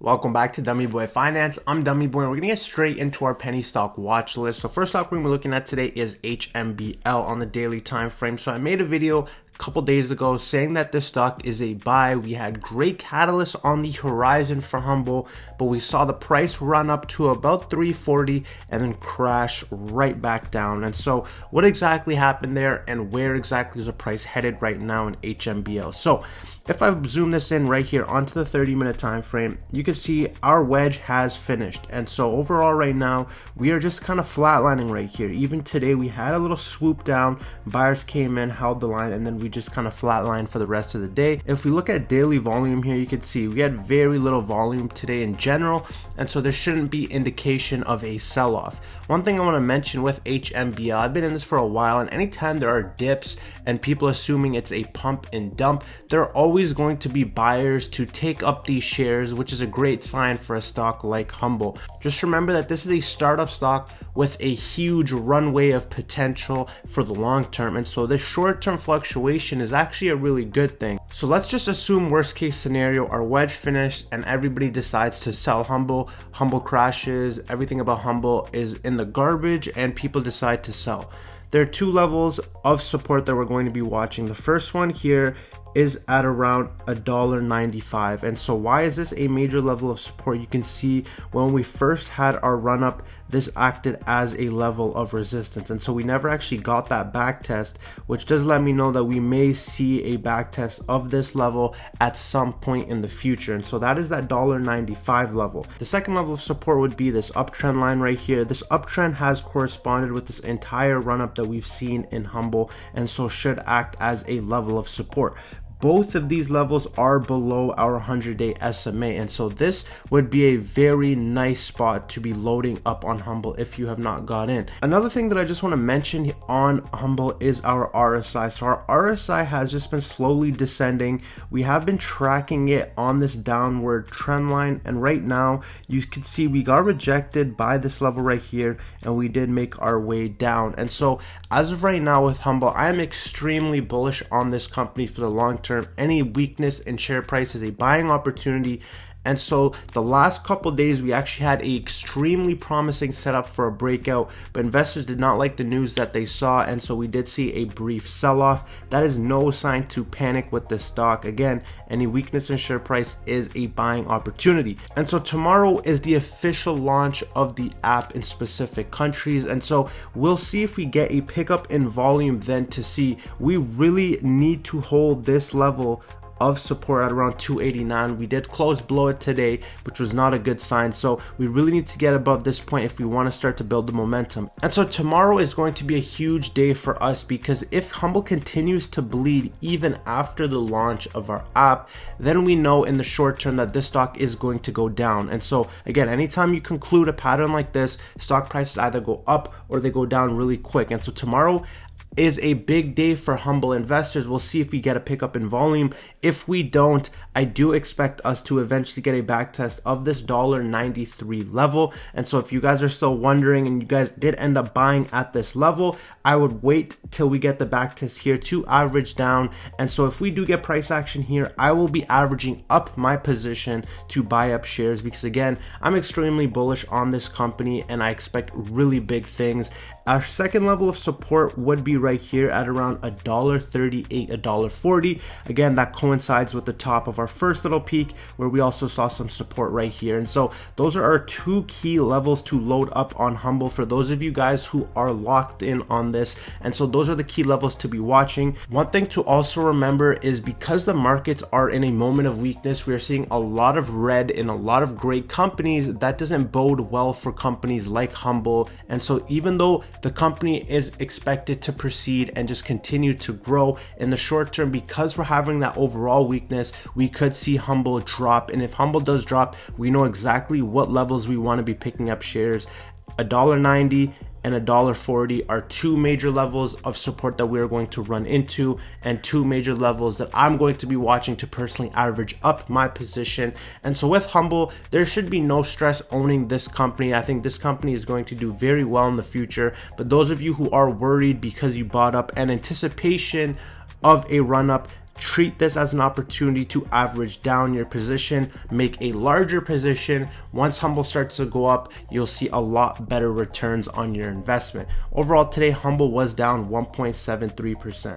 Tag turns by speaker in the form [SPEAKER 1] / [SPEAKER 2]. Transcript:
[SPEAKER 1] Welcome back to Dummy Boy Finance. I'm Dummy Boy and we're gonna get straight into our penny stock watch list. So first stock we're gonna be looking at today is HMBL on the daily time frame. So I made a video a couple days ago saying that this stock is a buy. We had great catalysts on the horizon for Humbl, but we saw the price run up to about 340 and then crash right back down. And so what exactly happened there and where exactly is the price headed right now in HMBL? So if I zoom this in right here onto the 30-minute time frame, you can see our wedge has finished. And so overall right now, we are just kind of flatlining right here. Even today, we had a little swoop down. Buyers came in, held the line, and then we just kind of flatlined for the rest of the day. If we look at daily volume here, you can see we had very little volume today in general. And so there shouldn't be indication of a sell-off. One thing I want to mention with HMBL, I've been in this for a while, and anytime there are dips and people assuming it's a pump and dump, there are always going to be buyers to take up these shares, which is a great sign for a stock like Humbl. Just remember that this is a startup stock with a huge runway of potential for the long term, and so this short-term fluctuation is actually a really good thing. So let's just assume worst case scenario, our wedge finished and everybody decides to sell Humbl. Humbl crashes, everything about Humbl is in the garbage and people decide to sell. There are two levels of support that we're going to be watching. The first one here is at around $1.95. And so why is this a major level of support? You can see when we first had our run up, this acted as a level of resistance. And so we never actually got that back test, which does let me know that we may see a back test of this level at some point in the future. And so that is that $1.95 level. The second level of support would be this uptrend line right here. This uptrend has corresponded with this entire run up that we've seen in Humbl, and so should act as a level of support. Both of these levels are below our 100-day SMA, and so this would be a very nice spot to be loading up on Humbl if you have not got in. Another thing that I just want to mention on Humbl is our RSI. So our RSI has just been slowly descending. We have been tracking it on this downward trend line, and right now you can see we got rejected by this level right here, and we did make our way down. And so as of right now with Humbl, I am extremely bullish on this company for the long term. Any weakness in share price is a buying opportunity. And so the last couple days we actually had a extremely promising setup for a breakout, but investors did not like the news that they saw, and so we did see a brief sell-off. That is no sign to panic with this stock. Again, any weakness in share price is a buying opportunity. And so tomorrow is the official launch of the app in specific countries, and so we'll see if we get a pickup in volume then to see. We really need to hold this level of support at around 289. We did close below it today, which was not a good sign. So we really need to get above this point if we want to start to build the momentum. And so tomorrow is going to be a huge day for us, because if Humbl continues to bleed even after the launch of our app, then we know in the short term that this stock is going to go down. And so again, anytime you conclude a pattern like this, stock prices either go up or they go down really quick. And so tomorrow is a big day for Humbl investors. We'll see if we get a pickup in volume. If we don't, I do expect us to eventually get a back test of this $1.93 level. And so if you guys are still wondering and you guys did end up buying at this level, I would wait till we get the back test here to average down. And so if we do get price action here, I will be averaging up my position to buy up shares, because again, I'm extremely bullish on this company and I expect really big things. Our second level of support would be right here at around $1.38, $1.40. Again, that coincides with the top of our first little peak where we also saw some support right here. And so those are our two key levels to load up on Humbl for those of you guys who are locked in on this. And so those are the key levels to be watching. One thing to also remember is because the markets are in a moment of weakness, we are seeing a lot of red in a lot of great companies. That doesn't bode well for companies like Humbl. And so even though the company is expected to proceed and just continue to grow in the short term, because we're having that overall weakness, we could see Humbl drop. And if Humbl does drop, we know exactly what levels we want to be picking up shares. $1.90 and $1.40 are two major levels of support that we're going to run into, and two major levels that I'm going to be watching to personally average up my position. And so with Humbl, there should be no stress owning this company. I think this company is going to do very well in the future. But those of you who are worried because you bought up in anticipation of a run up, treat this as an opportunity to average down your position, make a larger position. Once Humbl starts to go up, you'll see a lot better returns on your investment. Overall today, Humbl was down 1.73%.